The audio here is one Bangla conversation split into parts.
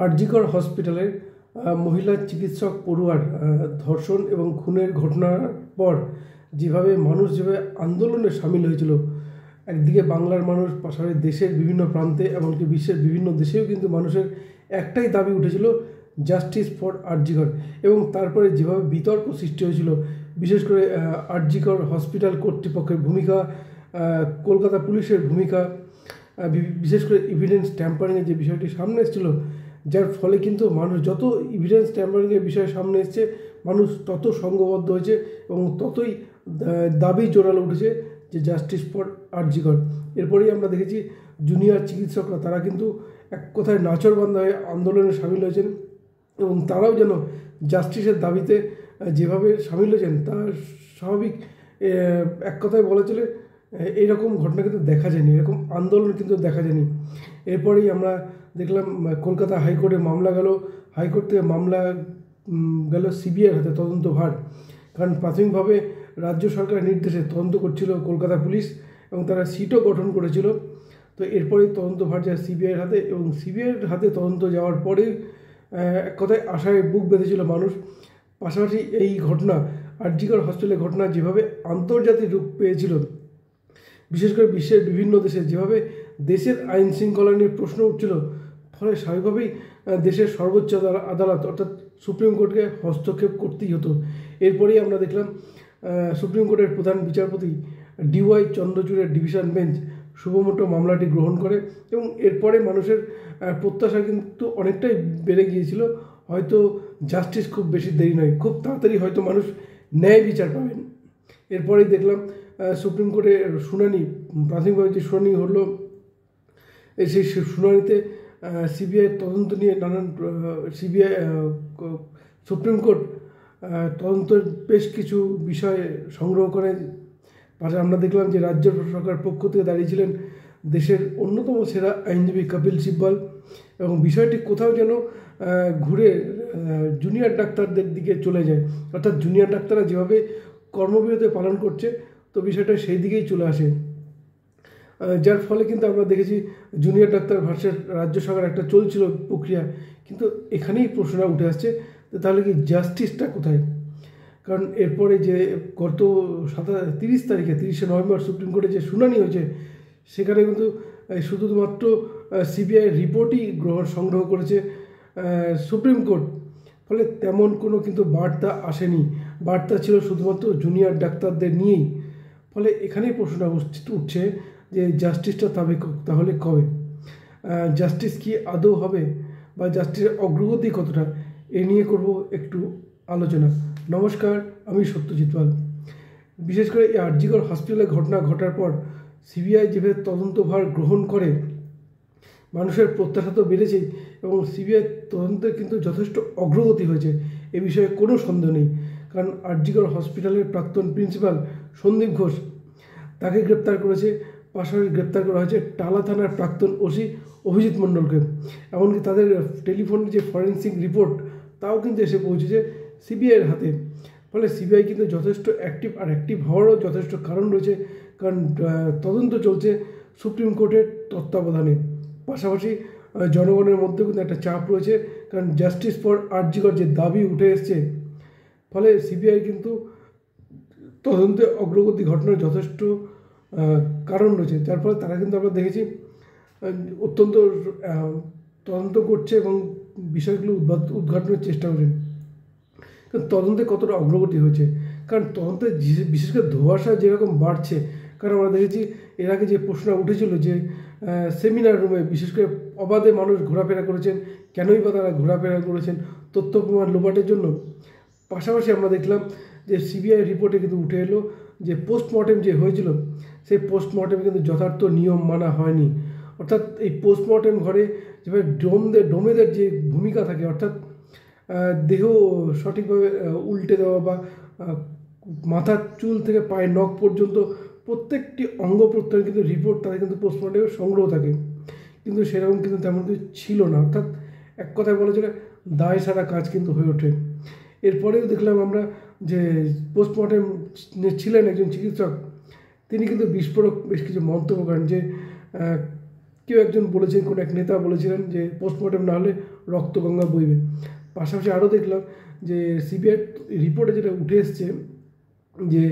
আরজিকর হসপিটালের মহিলা চিকিৎসক পড়ুয়ার ধর্ষণ এবং খুনের ঘটনার পর যেভাবে মানুষ যেভাবে আন্দোলনে সামিল হয়েছিল, একদিকে বাংলার মানুষ, পাশাপাশি দেশের বিভিন্ন প্রান্তে, এমনকি বিশ্বের বিভিন্ন দেশেও কিন্তু মানুষের একটাই দাবি উঠেছিল, জাস্টিস ফর আরজিকর। এবং তারপরে যেভাবে বিতর্ক সৃষ্টি হয়েছিল, বিশেষ করে আরজিকর হসপিটাল কর্তৃপক্ষের ভূমিকা, কলকাতা পুলিশের ভূমিকা, বিশেষ করে এভিডেন্স ট্যাম্পারিংয়ের যে বিষয়টি সামনে এসেছিলো, যার ফলে কিন্তু মানুষ যত এভিডেন্স ট্যাম্পারিংয়ের বিষয় সামনে এসছে, মানুষ তত সংঘবদ্ধ হয়েছে এবং ততই দাবি জোরালো উঠেছে যে জাস্টিস ফর আরজিকর। এরপরেই আমরা দেখেছি জুনিয়র চিকিৎসকরা তারা কিন্তু এক কথায় নাচরবান্ধা হয়ে আন্দোলনে সামিল হয়েছেন এবং তারাও যেন জাস্টিসের দাবিতে যেভাবে সামিল হয়েছেন তা স্বাভাবিক। এক কথায় বলা চলে এইরকম ঘটনা কিন্তু দেখা যায়নি, এরকম আন্দোলন কিন্তু দেখা যায়নি। এরপরেই আমরা দেখলাম কলকাতা হাইকোর্টে মামলা গেল, হাইকোর্ট থেকে মামলা গেল সিবিআইয়ের হাতে তদন্তভার। কারণ প্রাথমিকভাবে রাজ্য সরকারের নির্দেশে তদন্ত করছিল কলকাতা পুলিশ এবং তারা সিটও গঠন করেছিল। তো এরপরেই তদন্তভার যায় সিবিআইয়ের হাতে এবং সিবিআইয়ের হাতে তদন্ত যাওয়ার পরেই এক কথায় আশায় বুক বেঁধেছিল মানুষ। পাশাপাশি এই ঘটনা, আরজিকর হসপিটালের ঘটনা যেভাবে আন্তর্জাতিক রূপ পেয়েছিল, বিশেষ করে বিশ্বের বিভিন্ন দেশে যেভাবে দেশের আইন শৃঙ্খলা নিয়ে প্রশ্ন উঠছিল, ফলে স্বাভাবিকভাবেই দেশের সর্বোচ্চ আদালত অর্থাৎ সুপ্রিম কোর্টকে হস্তক্ষেপ করতেই হতো। এরপরেই আমরা দেখলাম সুপ্রিম কোর্টের প্রধান বিচারপতি ডিওয়াই চন্দ্রচূড়ের ডিভিশন বেঞ্চ শুভমোটো মামলাটি গ্রহণ করে এবং এরপরে মানুষের প্রত্যাশা কিন্তু অনেকটাই বেড়ে গিয়েছিল, হয়তো জাস্টিস খুব বেশি দেরি নয়, খুব তাড়াতাড়ি হয়তো মানুষ ন্যায় বিচার পাবেন। এরপরেই দেখলাম সুপ্রিম কোর্টের শুনানি, প্রাথমিকভাবে যে শুনানি হলো, সেই শুনানিতে সিবিআই তদন্ত নিয়ে নানান সুপ্রিম কোর্ট তদন্তের বেশ কিছু বিষয় সংগ্রহ করে। পাশে আমরা দেখলাম যে রাজ্য সরকার পক্ষ থেকে দাঁড়িয়েছিলেন দেশের অন্যতম সেরা আইনজীবী কপিল সিব্বল এবং বিষয়টি কোথাও যেন ঘুরে জুনিয়র ডাক্তারদের দিকে চলে যায়, অর্থাৎ জুনিয়র ডাক্তাররা যেভাবে কর্মবিরতি পালন করছে, তো বিষয়টা সেই দিকেই চলে আসে। যার ফলে কিন্তু আমরা দেখেছি জুনিয়র ডাক্তার ভার্সেস রাজ্য সরকার একটা চলছিল প্রক্রিয়া, কিন্তু এখানেই প্রশ্নটা উঠে আসছে তাহলে কি জাস্টিসটা কোথায়? কারণ এরপরে যে গত 30শে নভেম্বর সুপ্রিম কোর্টে যে শুনানি হয়েছে, সেখানে কিন্তু শুধুমাত্র সিবিআই রিপোর্টই সংগ্রহ করেছে সুপ্রিম কোর্ট, ফলে তেমন কোনো কিন্তু বার্তা আসেনি, বার্তা ছিল শুধুমাত্র জুনিয়র ডাক্তারদের নিয়েই। ফলে এখানেই প্রশ্নটা উঠছে যে জাস্টিসটা তাহলে কবে? জাস্টিস কি আদৌ হবে বা জাস্টিসের অগ্রগতি কতটা, এ নিয়ে করব একটু আলোচনা। নমস্কার, আমি সত্যজিৎ পাল। বিশেষ করে এই আরজিকর হসপিটালে ঘটনা ঘটার পর সিবিআই যেভাবে তদন্তভার গ্রহণ করে, মানুষের প্রত্যাশা তো বেড়েছেই এবং সিবিআই তদন্তে কিন্তু যথেষ্ট অগ্রগতি হয়েছে, এ বিষয়ে কোনো সন্দেহ নেই। কারণ আরজিকর হসপিটালের প্রাক্তন প্রিন্সিপাল সন্দীপ ঘোষ, তাকে গ্রেপ্তার করেছে, পাশাপাশি গ্রেপ্তার করা হয়েছে টালা থানার প্রাক্তন ওসি অভিজিৎ মণ্ডলকে। এমনকি তাদের টেলিফোনের যে ফরেন্সিক রিপোর্ট, তাও কিন্তু এসে পৌঁছেছে সিবিআইয়ের হাতে। ফলে সিবিআই কিন্তু যথেষ্ট অ্যাক্টিভ, আর অ্যাক্টিভ হওয়ারও যথেষ্ট কারণ রয়েছে, কারণ তদন্ত চলছে সুপ্রিম কোর্টের তত্ত্বাবধানে। পাশাপাশি জনগণের মধ্যেও কিন্তু একটা চাপ রয়েছে, কারণ জাস্টিস ফর আরজিকর যে দাবি উঠে এসছে, ফলে সিবিআই কিন্তু তদন্তে অগ্রগতি ঘটনার যথেষ্ট কারণ রয়েছে, যার ফলে তারা কিন্তু আমরা দেখেছি অত্যন্ত তদন্ত করছে এবং বিষয়গুলো উদ্ঘাটনের চেষ্টা করছেন। তদন্তে কতটা অগ্রগতি হয়েছে, কারণ তদন্তে বিশেষ করে ধোঁয়াশা যেরকম বাড়ছে, কারণ আমরা দেখেছি এর আগে যে প্রশ্ন উঠেছিল যে সেমিনার রুমে বিশেষ করে অবাধে মানুষ ঘোরাফেরা করেছেন, কেনই বা তারা ঘোরাফেরা করেছেন? তথ্য প্রমাণ লোপাটের জন্য। পাশাপাশি আমরা দেখলাম যে সিবিআই রিপোর্টে কিন্তু উঠে এলো যে পোস্টমর্টেম যে হয়েছিল, সেই পোস্টমর্টেমে কিন্তু যথার্থ নিয়ম মানা হয়নি। অর্থাৎ এই পোস্টমর্টেম ঘরে যেভাবে ডোমেদের যে ভূমিকা থাকে, অর্থাৎ দেহ সঠিকভাবে উল্টে দেওয়া বা মাথার চুল থেকে পায়ের নখ পর্যন্ত প্রত্যেকটি অঙ্গ প্রত্যঙ্গ কিন্তু রিপোর্ট তাদের কিন্তু পোস্টমর্টেমে সংগ্রহ থাকে, কিন্তু সেরকম কিন্তু তেমন কিছু ছিল না। অর্থাৎ এক কথায় বলা চলে দায় সারা কাজ কিন্তু হয়ে ওঠে। এরপরেও দেখলাম আমরা যে পোস্টমর্টেম ছিলেন একজন চিকিৎসক, তিনি কিন্তু বিস্ফোরক বেশ কিছু মন্তব্য করেন যে কেউ একজন বলেছেন, কোনো এক নেতা বলেছিলেন যে পোস্টমর্টম না হলে রক্তগঙ্গা বইবে। পাশাপাশি আরও দেখলাম যে সিবিআই রিপোর্টে যেটা উঠে এসছে যে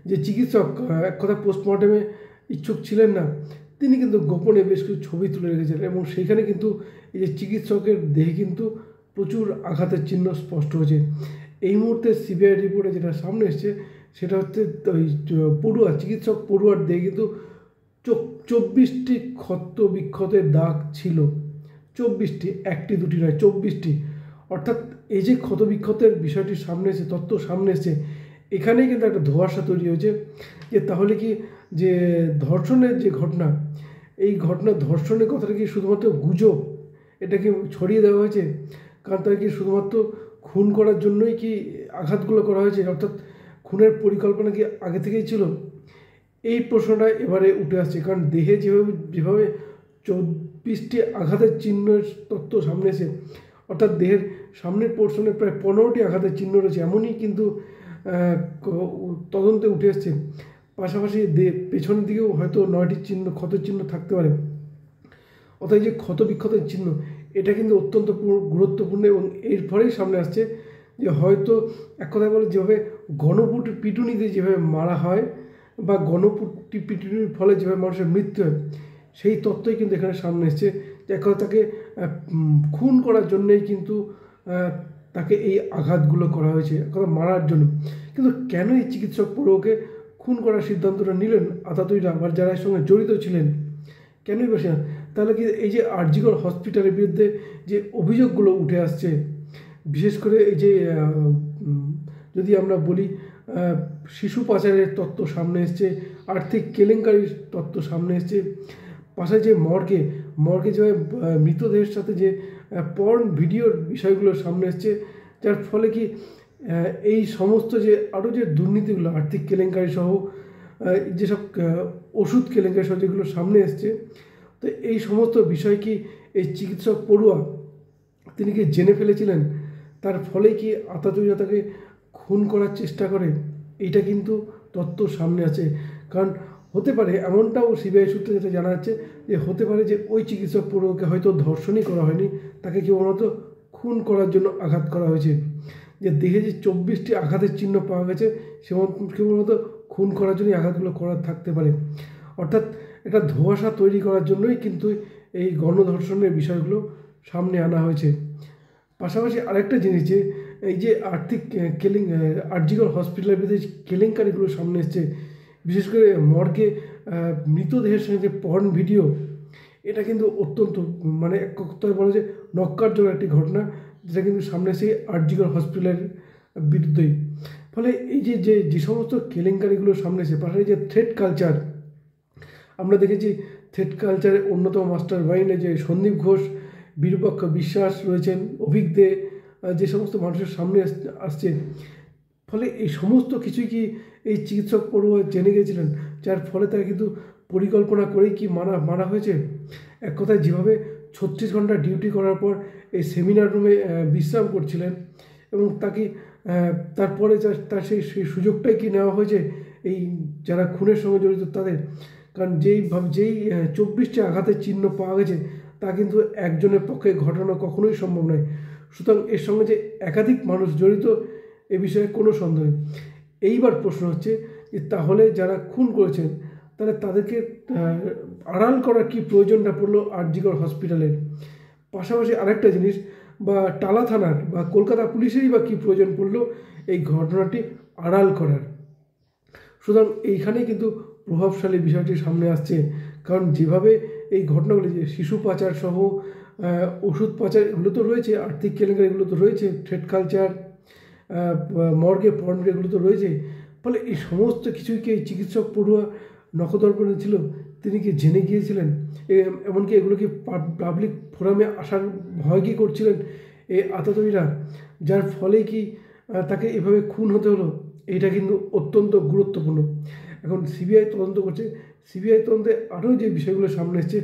যে চিকিৎসক এক কথা পোস্টমর্টমে ইচ্ছুক ছিলেন না, তিনি কিন্তু গোপনে বেশ কিছু ছবি তুলে রেখেছিলেন এবং সেইখানে কিন্তু এই যে চিকিৎসকের দেহে কিন্তু প্রচুর আঘাতের চিহ্ন স্পষ্ট হয়েছে। এই মুহূর্তে সিবিআই রিপোর্টে যেটা সামনে এসছে সেটা হচ্ছে ওই পড়ুয়া, চিকিৎসক পড়ুয়ার দেহে কিন্তু 24টি ক্ষত বিক্ষতের দাগ ছিল। 24টি, একটি দুটি নয়, 24টি। অর্থাৎ এই যে ক্ষত বিক্ষতের বিষয়টি সামনে এসে, তথ্য সামনে এসছে, এখানেই কিন্তু একটা ধোঁয়াশা তৈরি হয়েছে যে তাহলে কি যে ধর্ষণের যে ঘটনা, এই ঘটনা ধর্ষণের কথাটা কি শুধুমাত্র গুজব, এটা কি ছড়িয়ে দেওয়া হয়েছে? কারণ তাই কি শুধুমাত্র খুন করার জন্যই কি আঘাতগুলো করা হয়েছে, অর্থাৎ খুনের পরিকল্পনা কি আগে থেকেই ছিল? এই প্রশ্নটা এবারে উঠে আসছে, কারণ দেহে যেভাবে 24টি আঘাতের চিহ্নের তথ্য সামনে এসে, অর্থাৎ দেহের সামনের পোর্শনে প্রায় 15টি আঘাতের চিহ্ন রয়েছে, এমনই কিন্তু তদন্তে উঠে এসছে। পাশাপাশি পেছনের দিকেও হয়তো 9টি চিহ্ন, ক্ষতের চিহ্ন থাকতে পারে। অর্থাৎ যে ক্ষত বিক্ষতের চিহ্ন, এটা কিন্তু অত্যন্ত গুরুত্বপূর্ণ এবং এর ফলেই সামনে আসছে যে হয়তো এক কথায় বলে যেভাবে পিটুনিতে যেভাবে মারা হয় বা পিটুনির ফলে যেভাবে মানুষের মৃত্যু হয়, সেই তথ্যই কিন্তু এখানে সামনে এসছে যে এক কথা তাকে খুন করার জন্যেই কিন্তু তাকে এই আঘাতগুলো করা হয়েছে, এক কথা মারার জন্য। কিন্তু কেন এই চিকিৎসক পড়ুয়াকে খুন করার সিদ্ধান্তটা নিলেন আতাতুইরা বা যারা এর সঙ্গে জড়িত ছিলেন? কেনই বসে না? তাহলে কি এই যে আরজিকর হসপিটালের বিরুদ্ধে যে অভিযোগগুলো উঠে আসছে, বিশেষ করে এই যে যদি আমরা বলি শিশু পাচারের তথ্য সামনে এসছে, আর্থিক কেলেঙ্কারির তথ্য সামনে এসছে, পাশাপাশি যে মর্গে যে মৃতদেহের সাথে যে পর্ন ভিডিওর বিষয়গুলো সামনে এসছে, যার ফলে কি এই সমস্ত যে আরও যে দুর্নীতিগুলো, আর্থিক কেলেঙ্কারি সহ যেসব ওষুধ কেলেঙ্কারি সহ যেগুলো সামনে এসছে, তো এই সমস্ত বিষয় কি এই চিকিৎসক পড়ুয়া তিনি কি জেনে ফেলেছিলেন? তার ফলে কি আতাতুইরা তাকে খুন করার চেষ্টা করে? এইটা কিন্তু তথ্য সামনে আছে। কারণ হতে পারে, এমনটাও সিবিআই সূত্রে যেটা জানা যাচ্ছে যে হতে পারে যে ওই চিকিৎসক পড়ুয়াকে হয়তো ধর্ষণই করা হয়নি, তাকে কেবলমাত্র খুন করার জন্য আঘাত করা হয়েছে। যে দেহে যে 24টি আঘাতের চিহ্ন পাওয়া গেছে, কেবলমাত্র খুন করার জন্যই আঘাতগুলো করার থাকতে পারে। অর্থাৎ একটা ধোঁয়াশা তৈরি করার জন্যই কিন্তু এই গণধর্ষণের বিষয়গুলো সামনে আনা হয়েছে। পাশাপাশি আরেকটা জিনিস, যে এই যে আর্থিক আরজিকর হসপিটালের বিরুদ্ধে কেলেঙ্কারিগুলো সামনে এসছে, বিশেষ করে মর্গে মৃতদেহের সঙ্গে যে পর্ন ভিডিও, এটা কিন্তু অত্যন্ত মানে এক কথায় বলা যে নক্কারজনক একটি ঘটনা, যেটা কিন্তু সামনে এসে আরজিকর হসপিটালের বিরুদ্ধেই। ফলে এই যে সমস্ত কেলেঙ্কারিগুলো সামনে এসে, পাশাপাশি যে থ্রেট কালচার, আমরা দেখেছি থ্রেট কালচারের অন্যতম মাস্টার মাইন্ডে যে সন্দীপ ঘোষ, বিরূপাক্ষ বিশ্বাস রয়েছেন, অভিক দে, যে সমস্ত মানুষের সামনে আসছে, ফলে এই সমস্ত কিছুই কি এই চিকিৎসক পড়ুয়া জেনে গেছিলেন, যার ফলে তাকে কিন্তু পরিকল্পনা করেই কি মারা হয়েছে? এক কথায় যেভাবে 36 ঘন্টা ডিউটি করার পর এই সেমিনার রুমে বিশ্রাম করছিলেন এবং তাকে তারপরে তার সেই সুযোগটাই কি নেওয়া হয়েছে এই যারা খুনের সঙ্গে জড়িত তাদের? কারণ যেই 24টি আঘাতের চিহ্ন পাওয়া গেছে, তা কিন্তু একজনের পক্ষে ঘটানো কখনোই সম্ভব নয়। সুতরাং এর সঙ্গে যে একাধিক মানুষ জড়িত, এ বিষয়ে কোনো সন্দেহ নেই। এইবার প্রশ্ন হচ্ছে যে তাহলে যারা খুন করেছেন তাহলে তাদেরকে আড়াল করার কি প্রয়োজনটা পড়লো আরজিকর হসপিটালের? পাশাপাশি আরেকটা জিনিস, বা টালা থানার বা কলকাতা পুলিশেরই বা কী প্রয়োজন পড়লো এই ঘটনাটি আড়াল করার? সুতরাং এইখানেই কিন্তু প্রভাবশালী বিষয়টি সামনে আসছে। কারণ যেভাবে এই ঘটনাগুলি, যে শিশু পাচার সহ ওষুধ পাচার, এগুলো তো রয়েছে, আর্থিক কেলেঙ্কারি এগুলো তো রয়েছে, থ্রেট কালচার, মর্গে পর্ন এগুলো তো রয়েছে। ফলে এই সমস্ত কিছুই কি এই চিকিৎসক পড়ুয়া নখদর্পণে ছিল? তিনি কি জেনে গিয়েছিলেন? এমনকি এগুলো কি পাবলিক ফোরামে আসার ভয় কি করছিলেন এই আতাতুইরা, যার ফলে কি তাকে এভাবে খুন হতে হলো? এইটা কিন্তু অত্যন্ত গুরুত্বপূর্ণ। এখন সিবিআই তদন্ত করছে, সিবিআই তদন্তে আরও যে বিষয়গুলো সামনে এসছে,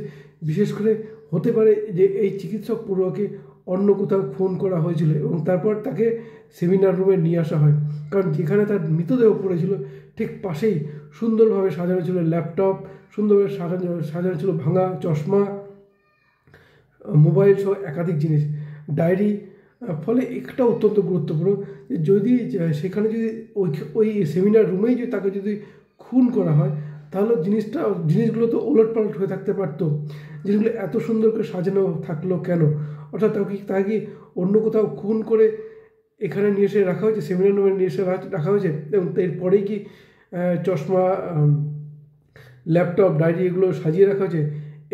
বিশেষ করে হতে পারে যে এই চিকিৎসক পড়ুয়াকে অন্য কোথাও খুন করা হয়েছিল এবং তারপর তাকে সেমিনার রুমে নিয়ে আসা হয়। কারণ যেখানে তার মৃতদেহ পড়েছিল ঠিক পাশেই সুন্দরভাবে সাজানো ছিল ল্যাপটপ, সুন্দরভাবে সাজানো ছিল ভাঙা চশমা, মোবাইল সহ একাধিক জিনিস, ডায়েরি। ফলে একটা অত্যন্ত গুরুত্বপূর্ণ যে যদি সেখানে যদি ওই সেমিনার রুমেই যদি তাকে যদি খুন করা হয়, তাহলে জিনিসগুলো তো ওলটপালট হয়ে থাকতে পারতো। জিনিসগুলো এত সুন্দর করে সাজানো থাকলো কেন? অর্থাৎ তাকে কি অন্য কোথাও খুন করে এখানে নিয়ে এসে রাখা হয়েছে, সেমিনার রুমে নিয়ে এসে রাখা হয়েছে, এবং এরপরেই কি চশমা, ল্যাপটপ, ডায়েরি এগুলো সাজিয়ে রাখা হয়েছে?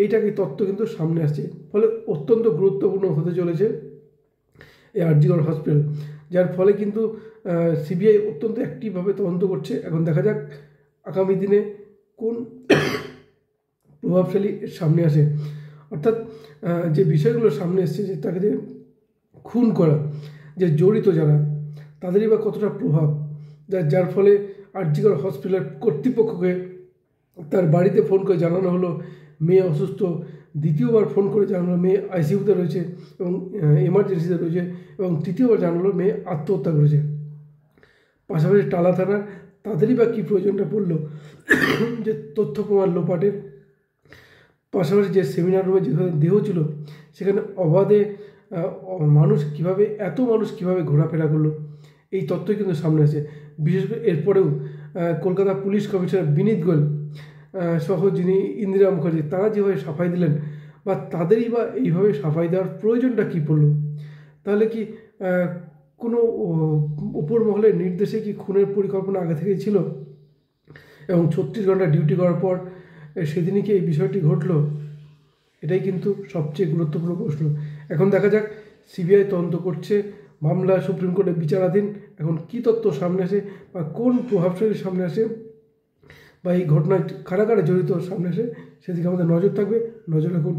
এইটাকে তথ্য কিন্তু সামনে আসছে। ফলে অত্যন্ত গুরুত্বপূর্ণ হতে চলেছে এই আরজিকর হসপিটাল, যার ফলে কিন্তু সিবিআই অত্যন্ত অ্যাক্টিভভাবে তদন্ত করছে। এখন দেখা যাক আগামী দিনে কোন প্রভাবশালী সামনে আসে। অর্থাৎ যে বিষয়গুলো সামনে এসছে, যে তাকে যে খুন করা, যে জড়িত যারা, তাদেরই বা কতটা প্রভাব, যার ফলে আরজিকর হসপিটালের কর্তৃপক্ষকে তার বাড়িতে ফোন করে জানানো হলো মেয়ে অসুস্থ, দ্বিতীয়বার ফোন করে জানালো মেয়ে আইসিইউতে রয়েছে এবং এমার্জেন্সিতে রয়েছে, এবং তৃতীয়বার জানালো মেয়ে আত্মহত্যা করেছে। পাশাপাশি টালা থানার তাদেরই বা কী প্রয়োজনটা পড়লো যে তথ্য প্রমাণ লোপাটের। পাশাপাশি যে সেমিনার রুমে যেখানে দেহ ছিল, সেখানে অবাধে এত মানুষ কীভাবে ঘোরাফেরা করলো, এই তথ্যই কিন্তু সামনে আসে। বিশেষ করে এরপরেও কলকাতা পুলিশ কমিশনার বিনীত গোয়েল সহ যিনি ইন্দিরা মুখার্জি, তারা যেভাবে সাফাই দিলেন, বা তাদেরই বা এইভাবে সাফাই দেওয়ার প্রয়োজনটা কী পড়ল? তাহলে কি কোনো উপর মহলের নির্দেশে কি খুনের পরিকল্পনা আগে থেকেই ছিল, এবং 36 ঘন্টা ডিউটি করার পর সেদিনই কি এই বিষয়টি ঘটলো? এটাই কিন্তু সবচেয়ে গুরুত্বপূর্ণ প্রশ্ন। এখন দেখা যাক, সিবিআই তদন্ত করছে, মামলা সুপ্রিম কোর্টে বিচারাধীন। এখন কী তথ্য সামনে আসে, বা কোন প্রভাবশালী সামনে আসে, বা এই ঘটনায় কারা কারা জড়িত সামনে আসে, সেদিকে আমাদের নজর থাকবে। নজর রাখুন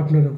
আপনারাও।